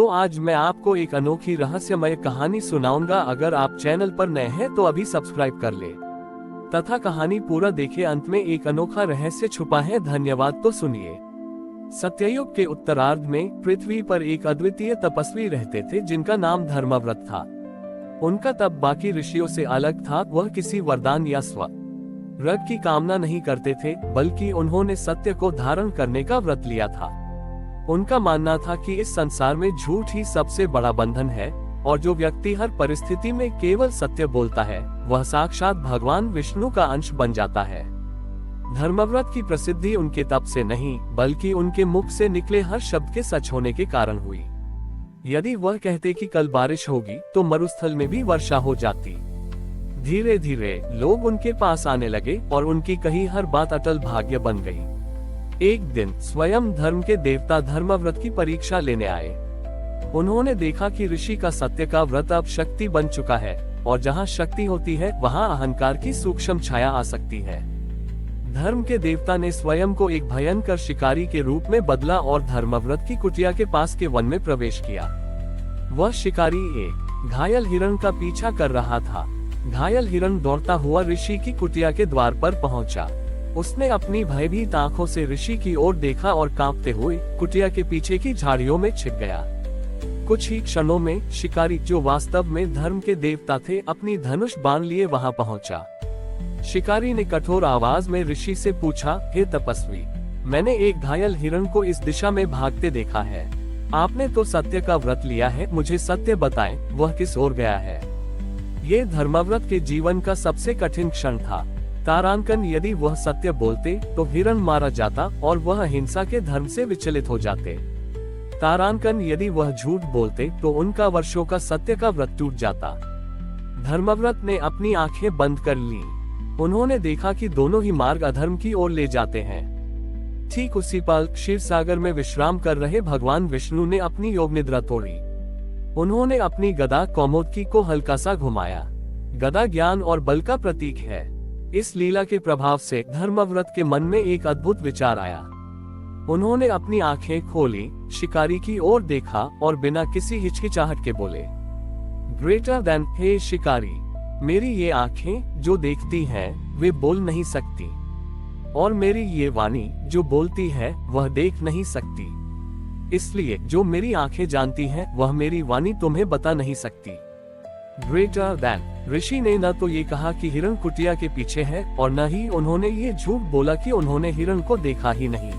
तो आज मैं आपको एक अनोखी रहस्यमय कहानी सुनाऊंगा। अगर आप चैनल पर नए हैं तो अभी सब्सक्राइब कर ले तथा कहानी पूरा देखे। अंत में एक अनोखा रहस्य छुपा है। धन्यवाद। तो सुनिए। सत्ययुग के उत्तरार्ध में पृथ्वी पर एक अद्वितीय तपस्वी रहते थे जिनका नाम धर्मव्रत था। उनका तप बाकी ऋषियों से अलग था। वह किसी वरदान या स्वर्ग की कामना नहीं करते थे, बल्कि उन्होंने सत्य को धारण करने का व्रत लिया था। उनका मानना था कि इस संसार में झूठ ही सबसे बड़ा बंधन है और जो व्यक्ति हर परिस्थिति में केवल सत्य बोलता है वह साक्षात भगवान विष्णु का अंश बन जाता है। धर्मव्रत की प्रसिद्धि उनके तप से नहीं, बल्कि उनके मुख से निकले हर शब्द के सच होने के कारण हुई। यदि वह कहते कि कल बारिश होगी तो मरुस्थल में भी वर्षा हो जाती। धीरे धीरे लोग उनके पास आने लगे और उनकी कही हर बात अटल भाग्य बन गई। एक दिन स्वयं धर्म के देवता धर्मव्रत की परीक्षा लेने आए। उन्होंने देखा कि ऋषि का सत्य का व्रत अब शक्ति बन चुका है और जहाँ शक्ति होती है वहाँ अहंकार की सूक्ष्म छाया आ सकती है। धर्म के देवता ने स्वयं को एक भयंकर शिकारी के रूप में बदला और धर्मव्रत की कुटिया के पास के वन में प्रवेश किया। वह शिकारी एक घायल हिरण का पीछा कर रहा था। घायल हिरण दौड़ता हुआ ऋषि की कुटिया के द्वार पर पहुंचा। उसने अपनी भयभीत आंखों से ऋषि की ओर देखा और कांपते हुए कुटिया के पीछे की झाड़ियों में छिप गया। कुछ ही क्षणों में शिकारी, जो वास्तव में धर्म के देवता थे, अपनी धनुष बाण लिए वहां पहुंचा। शिकारी ने कठोर आवाज में ऋषि से पूछा, हे तपस्वी, मैंने एक घायल हिरण को इस दिशा में भागते देखा है। आपने तो सत्य का व्रत लिया है, मुझे सत्य बताएं, वह किस ओर गया है। ये धर्मव्रत के जीवन का सबसे कठिन क्षण था। तारांकन, यदि वह सत्य बोलते तो हिरण मारा जाता और वह हिंसा के धर्म से विचलित हो जाते। तारांकन, यदि वह झूठ बोलते तो उनका वर्षों का सत्य का व्रत टूट जाता। धर्मव्रत ने अपनी आंखें बंद कर लीं। उन्होंने देखा कि दोनों ही मार्ग अधर्म की ओर ले जाते हैं। ठीक उसी पल क्षीर सागर में विश्राम कर रहे भगवान विष्णु ने अपनी योग निद्रा तोड़ी। उन्होंने अपनी गदा कौमुदकी को हल्का सा घुमाया। गदा ज्ञान और बल का प्रतीक है। इस लीला के प्रभाव से धर्मव्रत के मन में एक अद्भुत विचार आया। उन्होंने अपनी आंखें खोली, शिकारी की ओर देखा और बिना किसी हिचकिचाहट के बोले, ग्रेटर देन, हे शिकारी, मेरी ये आंखें जो देखती हैं वे बोल नहीं सकती, और मेरी ये वाणी जो बोलती है वह देख नहीं सकती। इसलिए जो मेरी आंखें जानती हैं वह मेरी वाणी तुम्हें बता नहीं सकती। Greater than. ऋषि ने न तो ये कहा कि हिरण कुटिया के पीछे है और न ही उन्होंने ये झूठ बोला कि उन्होंने हिरण को देखा ही नहीं।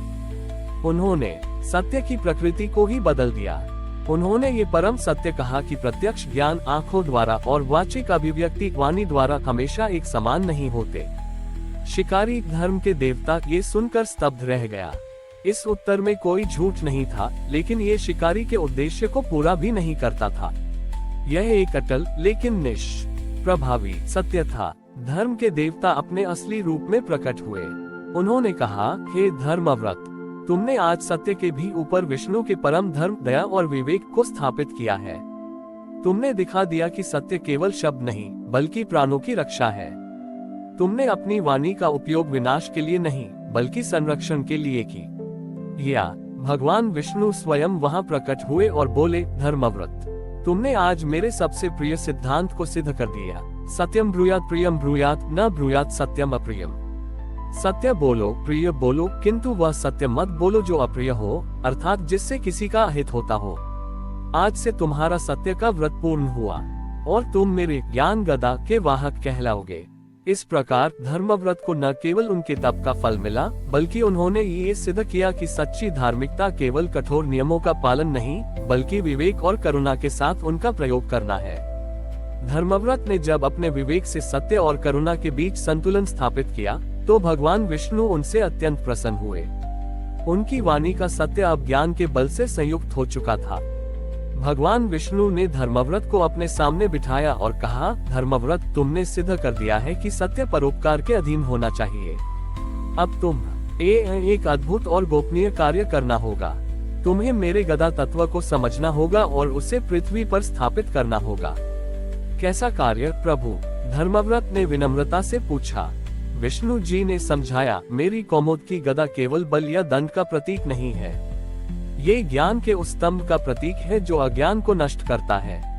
उन्होंने सत्य की प्रकृति को ही बदल दिया। उन्होंने ये परम सत्य कहा कि प्रत्यक्ष ज्ञान आंखों द्वारा और वाचिक अभिव्यक्ति वाणी द्वारा हमेशा एक समान नहीं होते। शिकारी, धर्म के देवता, ये सुनकर स्तब्ध रह गया। इस उत्तर में कोई झूठ नहीं था, लेकिन ये शिकारी के उद्देश्य को पूरा भी नहीं करता था। यह एक अटल लेकिन निष्प्रभावी सत्य था। धर्म के देवता अपने असली रूप में प्रकट हुए। उन्होंने कहा, हे धर्मव्रत, तुमने आज सत्य के भी ऊपर विष्णु के परम धर्म, दया और विवेक को स्थापित किया है। तुमने दिखा दिया कि सत्य केवल शब्द नहीं बल्कि प्राणों की रक्षा है। तुमने अपनी वाणी का उपयोग विनाश के लिए नहीं बल्कि संरक्षण के लिए की। या भगवान विष्णु स्वयं वहां प्रकट हुए और बोले, धर्मव्रत, तुमने आज मेरे सबसे प्रिय सिद्धांत को सिद्ध कर दिया। सत्यम ब्रूयात प्रियम ब्रूयात, न ब्रूयात सत्यम अप्रियम। सत्य बोलो, प्रिय बोलो, किंतु वह सत्य मत बोलो जो अप्रिय हो, अर्थात जिससे किसी का अहित होता हो। आज से तुम्हारा सत्य का व्रत पूर्ण हुआ और तुम मेरे ज्ञान गदा के वाहक कहलाओगे। इस प्रकार धर्मव्रत को न केवल उनके तप का फल मिला, बल्कि उन्होंने ये सिद्ध किया कि सच्ची धार्मिकता केवल कठोर नियमों का पालन नहीं, बल्कि विवेक और करुणा के साथ उनका प्रयोग करना है। धर्मव्रत ने जब अपने विवेक से सत्य और करुणा के बीच संतुलन स्थापित किया तो भगवान विष्णु उनसे अत्यंत प्रसन्न हुए। उनकी वाणी का सत्य अब ज्ञान के बल से संयुक्त हो चुका था। भगवान विष्णु ने धर्मव्रत को अपने सामने बिठाया और कहा, धर्मव्रत, तुमने सिद्ध कर दिया है कि सत्य परोपकार के अधीन होना चाहिए। अब तुम एक अद्भुत और गोपनीय कार्य करना होगा। तुम्हें मेरे गदा तत्व को समझना होगा और उसे पृथ्वी पर स्थापित करना होगा। कैसा कार्य प्रभु? धर्मव्रत ने विनम्रता से पूछा। विष्णु जी ने समझाया, मेरी कौमुद की गदा केवल बल या दंड का प्रतीक नहीं है। ये ज्ञान के उस स्तंभ का प्रतीक है जो अज्ञान को नष्ट करता है।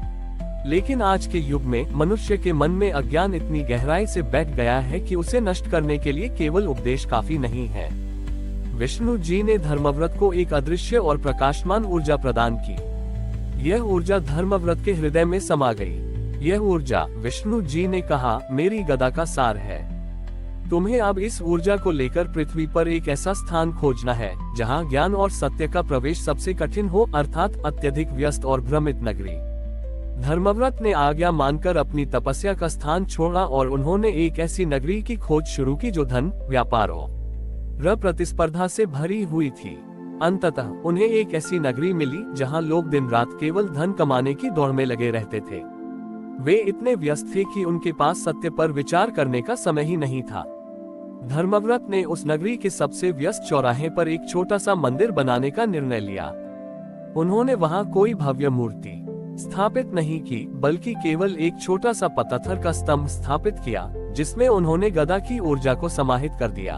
लेकिन आज के युग में मनुष्य के मन में अज्ञान इतनी गहराई से बैठ गया है कि उसे नष्ट करने के लिए केवल उपदेश काफी नहीं है। विष्णु जी ने धर्मव्रत को एक अदृश्य और प्रकाशमान ऊर्जा प्रदान की। यह ऊर्जा धर्मव्रत के हृदय में समा गई। यह ऊर्जा, विष्णु जी ने कहा, मेरी गदा का सार है। तुम्हें अब इस ऊर्जा को लेकर पृथ्वी पर एक ऐसा स्थान खोजना है जहां ज्ञान और सत्य का प्रवेश सबसे कठिन हो, अर्थात अत्यधिक व्यस्त और भ्रमित नगरी। धर्मव्रत ने आज्ञा मानकर अपनी तपस्या का स्थान छोड़ा और उन्होंने एक ऐसी नगरी की खोज शुरू की जो धन, व्यापार और प्रतिस्पर्धा से भरी हुई थी। अंततः उन्हें एक ऐसी नगरी मिली जहां लोग दिन रात केवल धन कमाने की दौड़ में लगे रहते थे। वे इतने व्यस्त थे कि उनके पास सत्य पर विचार करने का समय ही नहीं था। धर्मव्रत ने उस नगरी के सबसे व्यस्त चौराहे पर एक छोटा सा मंदिर बनाने का निर्णय लिया। उन्होंने वहां कोई भव्य मूर्ति स्थापित नहीं की, बल्कि केवल एक छोटा सा पत्थर का स्तंभ स्थापित किया जिसमें उन्होंने गदा की ऊर्जा को समाहित कर दिया।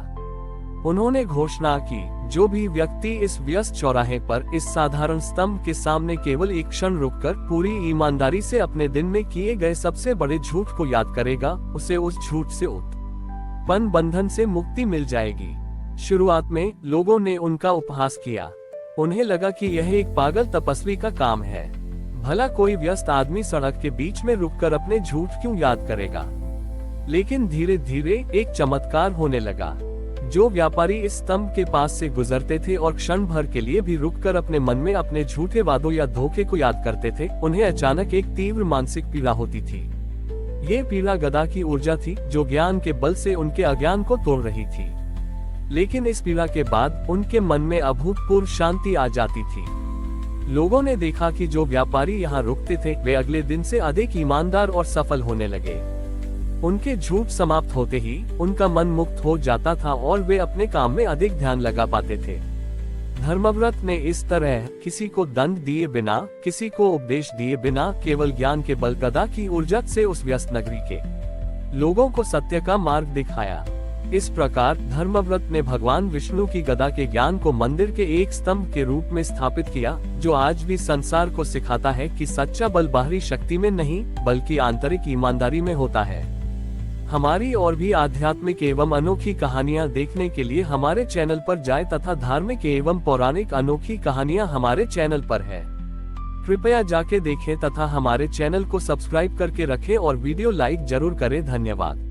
उन्होंने घोषणा की, जो भी व्यक्ति इस व्यस्त चौराहे पर इस साधारण स्तंभ के सामने केवल एक क्षण रुककर पूरी ईमानदारी से अपने दिन में किए गए सबसे बड़े झूठ को याद करेगा, उसे उस झूठ से उत्पन्न बंधन से मुक्ति मिल जाएगी। शुरुआत में लोगों ने उनका उपहास किया। उन्हें लगा कि यह एक पागल तपस्वी का काम है। भला कोई व्यस्त आदमी सड़क के बीच में रुककर अपने झूठ क्यों याद करेगा? लेकिन धीरे धीरे एक चमत्कार होने लगा। जो व्यापारी इस स्तंभ के पास से गुजरते थे और क्षण भर के लिए भी रुककर अपने मन में अपने झूठे वादों या धोखे को याद करते थे, उन्हें अचानक एक तीव्र मानसिक पीड़ा होती थी। ये पीड़ा गदा की ऊर्जा थी जो ज्ञान के बल से उनके अज्ञान को तोड़ रही थी। लेकिन इस पीड़ा के बाद उनके मन में अभूतपूर्व शांति आ जाती थी। लोगों ने देखा कि जो व्यापारी यहाँ रुकते थे वे अगले दिन से अधिक ईमानदार और सफल होने लगे। उनके झूठ समाप्त होते ही उनका मन मुक्त हो जाता था और वे अपने काम में अधिक ध्यान लगा पाते थे। धर्मव्रत ने इस तरह किसी को दंड दिए बिना, किसी को उपदेश दिए बिना, केवल ज्ञान के बल गदा की ऊर्जा से उस व्यस्त नगरी के लोगों को सत्य का मार्ग दिखाया। इस प्रकार धर्मव्रत ने भगवान विष्णु की गदा के ज्ञान को मंदिर के एक स्तंभ के रूप में स्थापित किया, जो आज भी संसार को सिखाता है कि सच्चा बल बाहरी शक्ति में नहीं बल्कि आंतरिक ईमानदारी में होता है। हमारी और भी आध्यात्मिक एवं अनोखी कहानियाँ देखने के लिए हमारे चैनल पर जाएं तथा धार्मिक एवं पौराणिक अनोखी कहानियाँ हमारे चैनल पर है। कृपया जाके देखें तथा हमारे चैनल को सब्सक्राइब करके रखें और वीडियो लाइक जरूर करें। धन्यवाद।